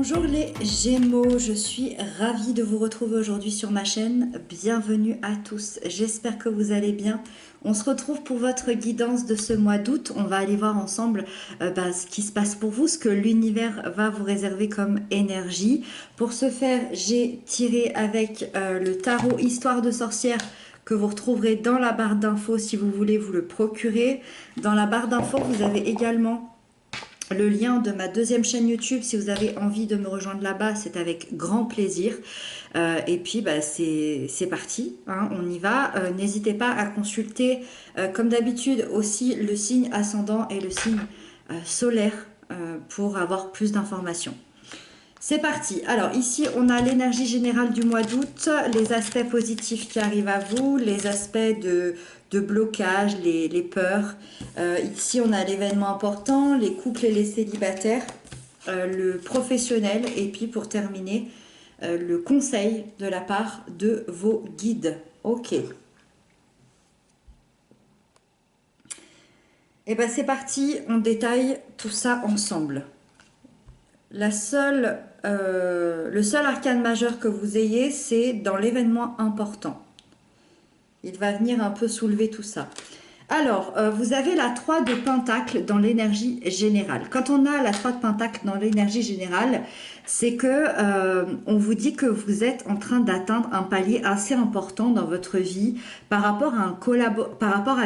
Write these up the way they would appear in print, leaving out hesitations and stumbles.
Bonjour les Gémeaux, je suis ravie de vous retrouver aujourd'hui sur ma chaîne. Bienvenue à tous, j'espère que vous allez bien. On se retrouve pour votre guidance de ce mois d'août. On va aller voir ensemble ce qui se passe pour vous, ce que l'univers va vous réserver comme énergie. Pour ce faire, j'ai tiré avec le tarot Histoire de sorcière que vous retrouverez dans la barre d'infos si vous voulez vous le procurer. Dans la barre d'infos, vous avez également le lien de ma deuxième chaîne YouTube. Si vous avez envie de me rejoindre là-bas, c'est avec grand plaisir. Et puis c'est parti, hein, on y va. N'hésitez pas à consulter comme d'habitude aussi le signe ascendant et le signe solaire pour avoir plus d'informations. C'est parti. Alors ici, on a l'énergie générale du mois d'août, les aspects positifs qui arrivent à vous, les aspects de blocage, les peurs. Ici, on a l'événement important, les couples et les célibataires, le professionnel et puis pour terminer, le conseil de la part de vos guides. Ok. Et bien c'est parti, on détaille tout ça ensemble. Le seul arcane majeur que vous ayez, c'est dans l'événement important. Il va venir un peu soulever tout ça. Alors, vous avez la 3 de Pentacle dans l'énergie générale. Quand on a la 3 de Pentacle dans l'énergie générale, c'est que on vous dit que vous êtes en train d'atteindre un palier assez important dans votre vie par rapport à,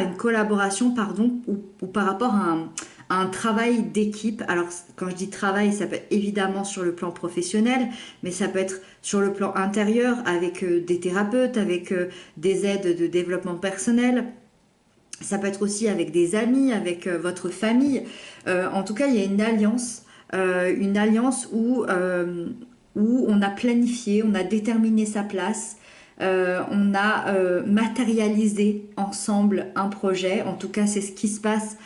une collaboration, ou par rapport à un travail d'équipe. Alors, quand je dis travail, ça peut être évidemment sur le plan professionnel, mais ça peut être sur le plan intérieur avec des thérapeutes, avec des aides de développement personnel. Ça peut être aussi avec des amis, avec votre famille. En tout cas, il y a une alliance où on a planifié, on a déterminé sa place, on a matérialisé ensemble un projet. En tout cas, c'est ce qui se passe,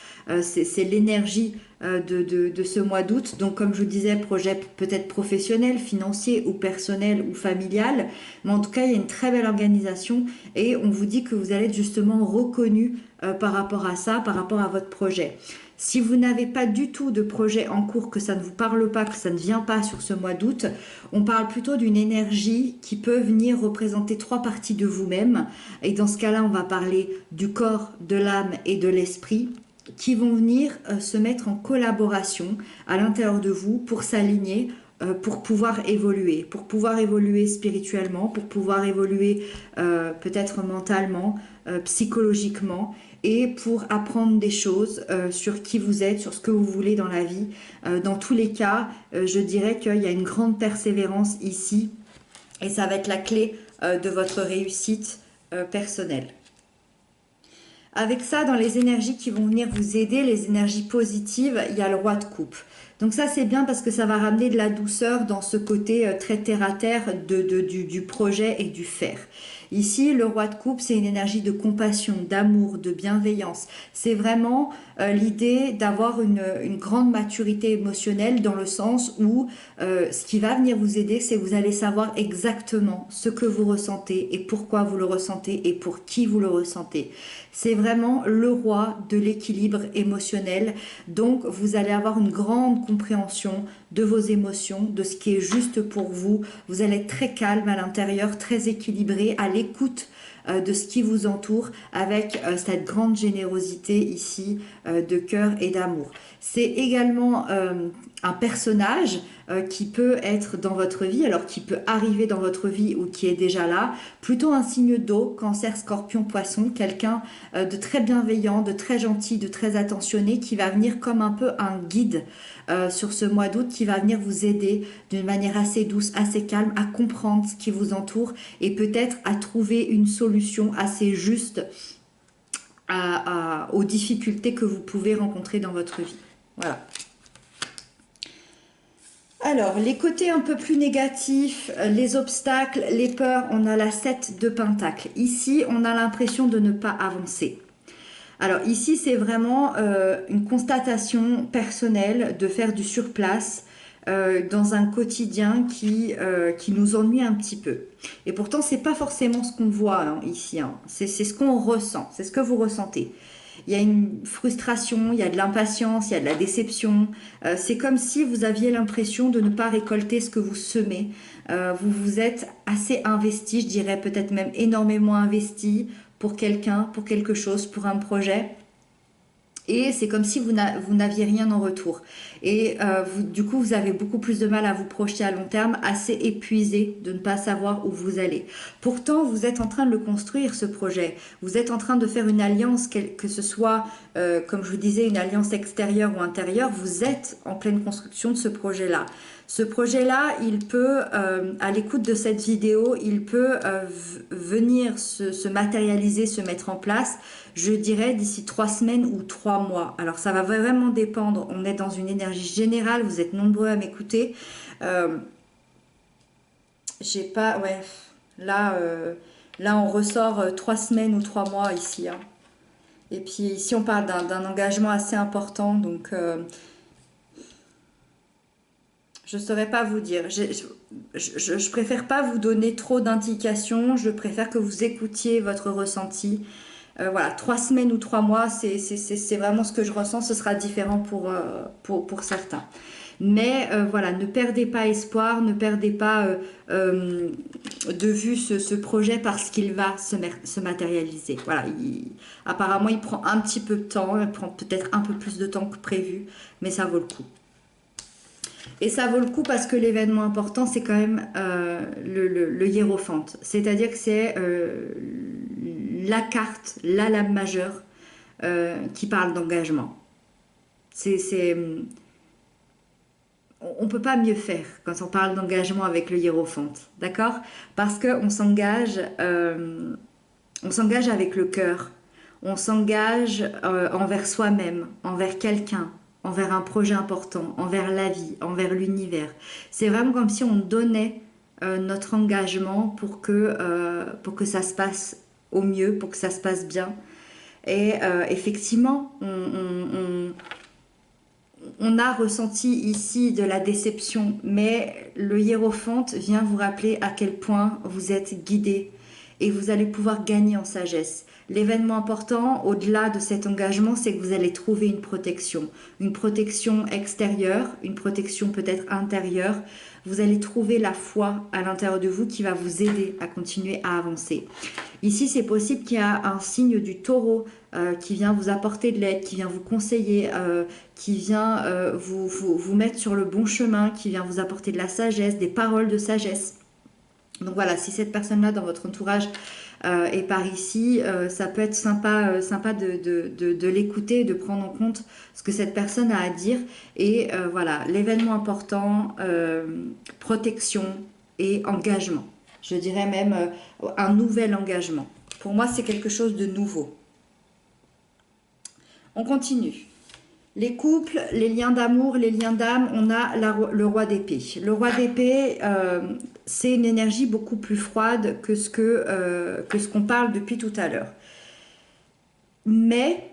c'est l'énergie de ce mois d'août. Donc, comme je vous disais, projet peut-être professionnel, financier ou personnel ou familial. Mais en tout cas, il y a une très belle organisation et on vous dit que vous allez être justement reconnu par rapport à ça, par rapport à votre projet. Si vous n'avez pas du tout de projet en cours, que ça ne vous parle pas, que ça ne vient pas sur ce mois d'août, on parle plutôt d'une énergie qui peut venir représenter 3 parties de vous-même. Et dans ce cas-là, on va parler du corps, de l'âme et de l'esprit qui vont venir se mettre en collaboration à l'intérieur de vous pour s'aligner, pour pouvoir évoluer spirituellement, pour pouvoir évoluer peut-être mentalement, psychologiquement, et pour apprendre des choses sur qui vous êtes, sur ce que vous voulez dans la vie. Dans tous les cas, je dirais qu'il y a une grande persévérance ici et ça va être la clé de votre réussite personnelle. Avec ça, dans les énergies qui vont venir vous aider, les énergies positives, il y a le roi de coupe. Donc ça, c'est bien parce que ça va ramener de la douceur dans ce côté très terre-à-terre du projet et du faire. Ici, le roi de coupe, c'est une énergie de compassion, d'amour, de bienveillance. C'est vraiment l'idée d'avoir une grande maturité émotionnelle dans le sens où ce qui va venir vous aider, c'est que vous allez savoir exactement ce que vous ressentez et pourquoi vous le ressentez et pour qui vous le ressentez. C'est vraiment le roi de l'équilibre émotionnel. Donc, vous allez avoir une grande compréhension de vos émotions, de ce qui est juste pour vous. Vous allez être très calme à l'intérieur, très équilibré, à l'écoute de ce qui vous entoure avec cette grande générosité ici de cœur et d'amour. C'est également un personnage qui peut être dans votre vie, alors qui peut arriver dans votre vie ou qui est déjà là, plutôt un signe d'eau, Cancer, Scorpion, Poisson, quelqu'un de très bienveillant, de très gentil, de très attentionné, qui va venir comme un peu un guide sur ce mois d'août, qui va venir vous aider d'une manière assez douce, assez calme, à comprendre ce qui vous entoure et peut-être à trouver une solution assez juste aux difficultés que vous pouvez rencontrer dans votre vie. Voilà. Alors, les côtés un peu plus négatifs, les obstacles, les peurs, on a la 7 de Pentacle. Ici, on a l'impression de ne pas avancer. Alors ici, c'est vraiment une constatation personnelle de faire du surplace dans un quotidien qui nous ennuie un petit peu. Et pourtant, c'est pas forcément ce qu'on voit hein, ici. Hein. C'est ce qu'on ressent, c'est ce que vous ressentez. il y a une frustration, il y a de l'impatience, il y a de la déception. C'est comme si vous aviez l'impression de ne pas récolter ce que vous semez. Vous vous êtes assez investi, je dirais peut-être même énormément investi pour quelqu'un, pour quelque chose, pour un projet. Et c'est comme si vous n'aviez rien en retour. Et du coup, vous avez beaucoup plus de mal à vous projeter à long terme, assez épuisé de ne pas savoir où vous allez. Pourtant, vous êtes en train de le construire, ce projet. Vous êtes en train de faire une alliance, que ce soit, comme je vous disais, une alliance extérieure ou intérieure. Vous êtes en pleine construction de ce projet-là. Ce projet-là, il peut, à l'écoute de cette vidéo, il peut venir se matérialiser, se mettre en place, je dirais d'ici 3 semaines ou 3 mois. Alors ça va vraiment dépendre, on est dans une énergie générale, vous êtes nombreux à m'écouter. J'ai pas, ouais, là on ressort 3 semaines ou 3 mois ici. Hein. Et puis ici on parle d'un engagement assez important, donc... je ne saurais pas vous dire. Je préfère pas vous donner trop d'indications. Je préfère que vous écoutiez votre ressenti. Voilà, 3 semaines ou 3 mois, c'est vraiment ce que je ressens. Ce sera différent pour certains. Mais voilà, ne perdez pas espoir, ne perdez pas de vue ce projet parce qu'il va se matérialiser. Voilà, apparemment, il prend un petit peu de temps. Il prend peut-être un peu plus de temps que prévu, mais ça vaut le coup. Et ça vaut le coup parce que l'événement important, c'est quand même le hiérophante. C'est-à-dire que c'est la carte, la lame majeure qui parle d'engagement. On ne peut pas mieux faire quand on parle d'engagement avec le hiérophante, d'accord? Parce qu'on s'engage avec le cœur, on s'engage envers soi-même, envers quelqu'un, envers un projet important, envers la vie, envers l'univers. C'est vraiment comme si on donnait notre engagement pour que ça se passe au mieux, pour que ça se passe bien. Et effectivement, on a ressenti ici de la déception, mais le hiérophante vient vous rappeler à quel point vous êtes guidé et vous allez pouvoir gagner en sagesse. L'événement important, au-delà de cet engagement, c'est que vous allez trouver une protection extérieure, une protection peut-être intérieure. Vous allez trouver la foi à l'intérieur de vous qui va vous aider à continuer à avancer. Ici, c'est possible qu'il y a un signe du taureau qui vient vous apporter de l'aide, qui vient vous conseiller, qui vient vous mettre sur le bon chemin, qui vient vous apporter de la sagesse, des paroles de sagesse. Donc voilà, si cette personne-là dans votre entourage est par ici, ça peut être sympa de l'écouter, de prendre en compte ce que cette personne a à dire. Et voilà, l'événement important, protection et engagement. Je dirais même un nouvel engagement. Pour moi, c'est quelque chose de nouveau. On continue. Les couples, les liens d'amour, les liens d'âme, on a le roi d'épée. Le roi d'épée, c'est une énergie beaucoup plus froide que ce qu'on parle depuis tout à l'heure. Mais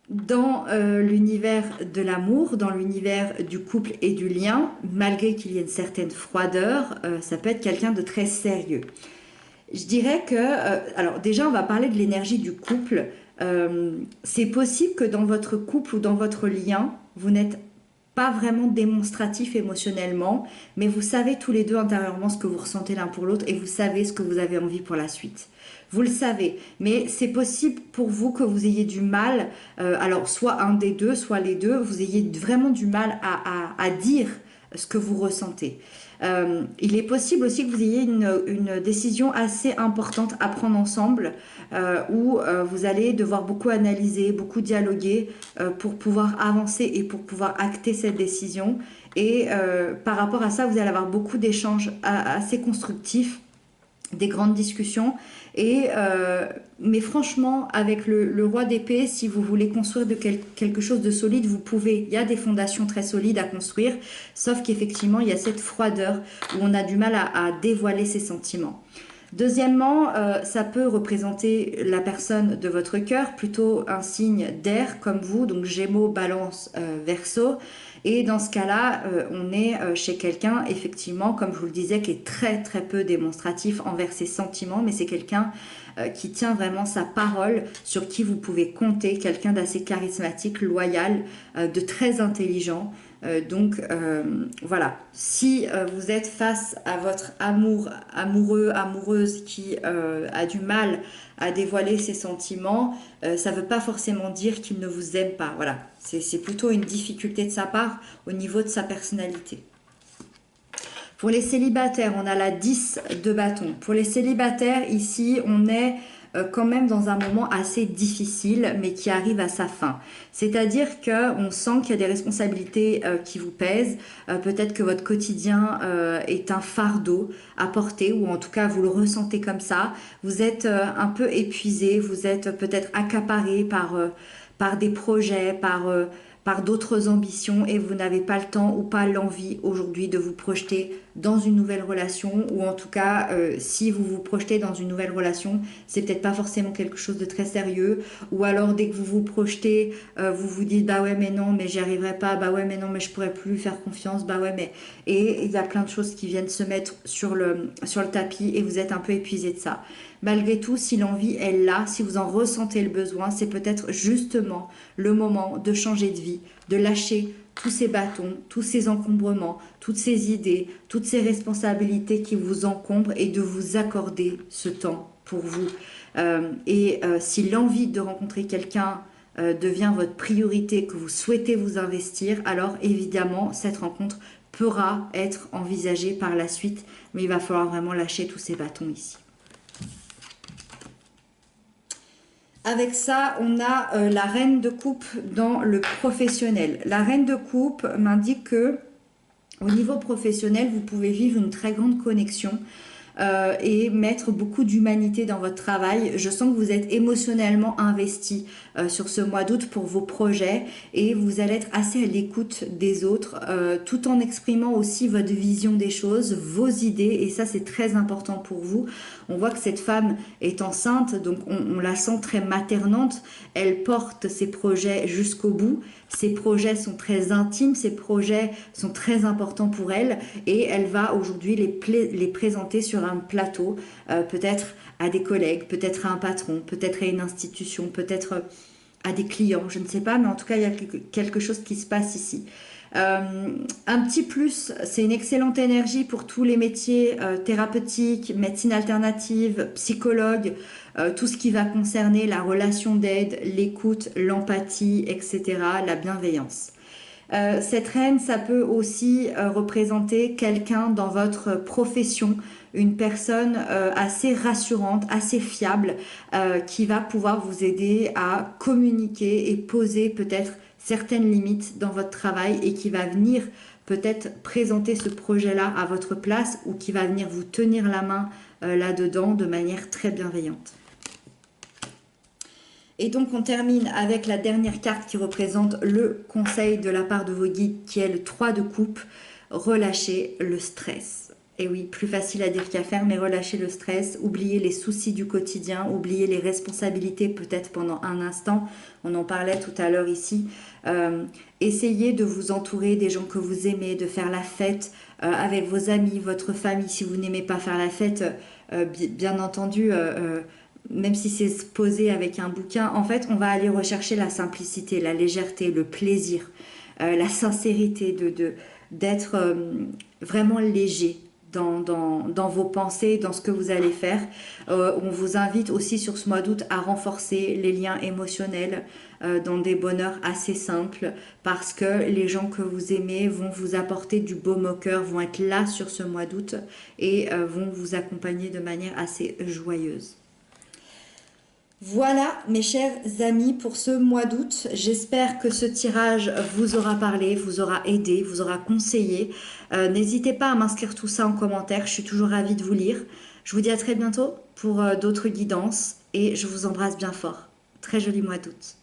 dans l'univers de l'amour, dans l'univers du couple et du lien, malgré qu'il y ait une certaine froideur, ça peut être quelqu'un de très sérieux. Je dirais que, alors déjà on va parler de l'énergie du couple. C'est possible que dans votre couple ou dans votre lien, vous n'êtes pas vraiment démonstratif émotionnellement, mais vous savez tous les deux intérieurement ce que vous ressentez l'un pour l'autre et vous savez ce que vous avez envie pour la suite. Vous le savez, mais c'est possible pour vous que vous ayez du mal, alors soit un des deux, soit les deux, vous ayez vraiment du mal à dire ce que vous ressentez. Il est possible aussi que vous ayez une décision assez importante à prendre ensemble où vous allez devoir beaucoup analyser, beaucoup dialoguer pour pouvoir avancer et pour pouvoir acter cette décision. Et par rapport à ça, vous allez avoir beaucoup d'échanges assez constructifs, des grandes discussions. Mais franchement, avec le roi d'épée, si vous voulez construire quelque chose de solide, vous pouvez. Il y a des fondations très solides à construire, sauf qu'effectivement, il y a cette froideur où on a du mal à dévoiler ses sentiments. Deuxièmement, ça peut représenter la personne de votre cœur, plutôt un signe d'air comme vous, donc Gémeaux, Balance, Verseau. Et dans ce cas-là, on est chez quelqu'un, effectivement, comme je vous le disais, qui est très très peu démonstratif envers ses sentiments, mais c'est quelqu'un qui tient vraiment sa parole, sur qui vous pouvez compter, quelqu'un d'assez charismatique, loyal, de très intelligent. Voilà, si vous êtes face à votre amoureux, amoureuse qui a du mal à dévoiler ses sentiments, ça ne veut pas forcément dire qu'il ne vous aime pas. Voilà, c'est plutôt une difficulté de sa part au niveau de sa personnalité. Pour les célibataires, on a la 10 de bâton. Pour les célibataires, ici, on est quand même dans un moment assez difficile, mais qui arrive à sa fin. C'est-à-dire qu'on sent qu'il y a des responsabilités qui vous pèsent. Peut-être que votre quotidien est un fardeau à porter, ou en tout cas, vous le ressentez comme ça. Vous êtes un peu épuisé, vous êtes peut-être accaparé par des projets, par d'autres ambitions, et vous n'avez pas le temps ou pas l'envie aujourd'hui de vous projeter dans une nouvelle relation, ou en tout cas si vous vous projetez dans une nouvelle relation, c'est peut-être pas forcément quelque chose de très sérieux, ou alors dès que vous vous projetez, vous vous dites bah ouais mais non mais j'y arriverai pas, bah ouais mais non mais je pourrais plus lui faire confiance, bah ouais mais... Et il y a plein de choses qui viennent se mettre sur le tapis et vous êtes un peu épuisé de ça. Malgré tout, si l'envie est là, si vous en ressentez le besoin, c'est peut-être justement le moment de changer de vie, de lâcher tous ces bâtons, tous ces encombrements, toutes ces idées, toutes ces responsabilités qui vous encombrent, et de vous accorder ce temps pour vous. Si l'envie de rencontrer quelqu'un devient votre priorité, que vous souhaitez vous investir, alors évidemment cette rencontre pourra être envisagée par la suite, mais il va falloir vraiment lâcher tous ces bâtons ici. Avec ça, on a la reine de coupe dans le professionnel. La reine de coupe m'indique que au niveau professionnel, vous pouvez vivre une très grande connexion et mettre beaucoup d'humanité dans votre travail. Je sens que vous êtes émotionnellement investi sur ce mois d'août pour vos projets, et vous allez être assez à l'écoute des autres tout en exprimant aussi votre vision des choses, vos idées, et ça c'est très important pour vous. On voit que cette femme est enceinte, donc on la sent très maternante, elle porte ses projets jusqu'au bout. Ces projets sont très intimes, ces projets sont très importants pour elle, et elle va aujourd'hui les présenter sur un plateau, peut-être à des collègues, peut-être à un patron, peut-être à une institution, peut-être à des clients, je ne sais pas, mais en tout cas il y a quelque chose qui se passe ici. Un petit plus, c'est une excellente énergie pour tous les métiers thérapeutiques, médecine alternative, psychologue, tout ce qui va concerner la relation d'aide, l'écoute, l'empathie, etc., la bienveillance. Cette reine, ça peut aussi représenter quelqu'un dans votre profession, une personne assez rassurante, assez fiable, qui va pouvoir vous aider à communiquer et poser peut-être certaines limites dans votre travail, et qui va venir peut-être présenter ce projet-là à votre place, ou qui va venir vous tenir la main là-dedans de manière très bienveillante. Et donc on termine avec la dernière carte qui représente le conseil de la part de vos guides, qui est le 3 de coupe. Relâchez le stress. Et oui, plus facile à dire qu'à faire, mais relâchez le stress, oubliez les soucis du quotidien, oubliez les responsabilités peut-être pendant un instant. On en parlait tout à l'heure ici. Essayez de vous entourer des gens que vous aimez, de faire la fête avec vos amis, votre famille. Si vous n'aimez pas faire la fête, bien entendu... même si c'est se poser avec un bouquin, en fait, on va aller rechercher la simplicité, la légèreté, le plaisir, la sincérité, d'être vraiment léger dans vos pensées, dans ce que vous allez faire. On vous invite aussi sur ce mois d'août à renforcer les liens émotionnels dans des bonheurs assez simples, parce que les gens que vous aimez vont vous apporter du baume au cœur, vont être là sur ce mois d'août et vont vous accompagner de manière assez joyeuse. Voilà mes chers amis pour ce mois d'août. J'espère que ce tirage vous aura parlé, vous aura aidé, vous aura conseillé. N'hésitez pas à m'inscrire tout ça en commentaire, je suis toujours ravie de vous lire. Je vous dis à très bientôt pour d'autres guidances, et je vous embrasse bien fort. Très joli mois d'août.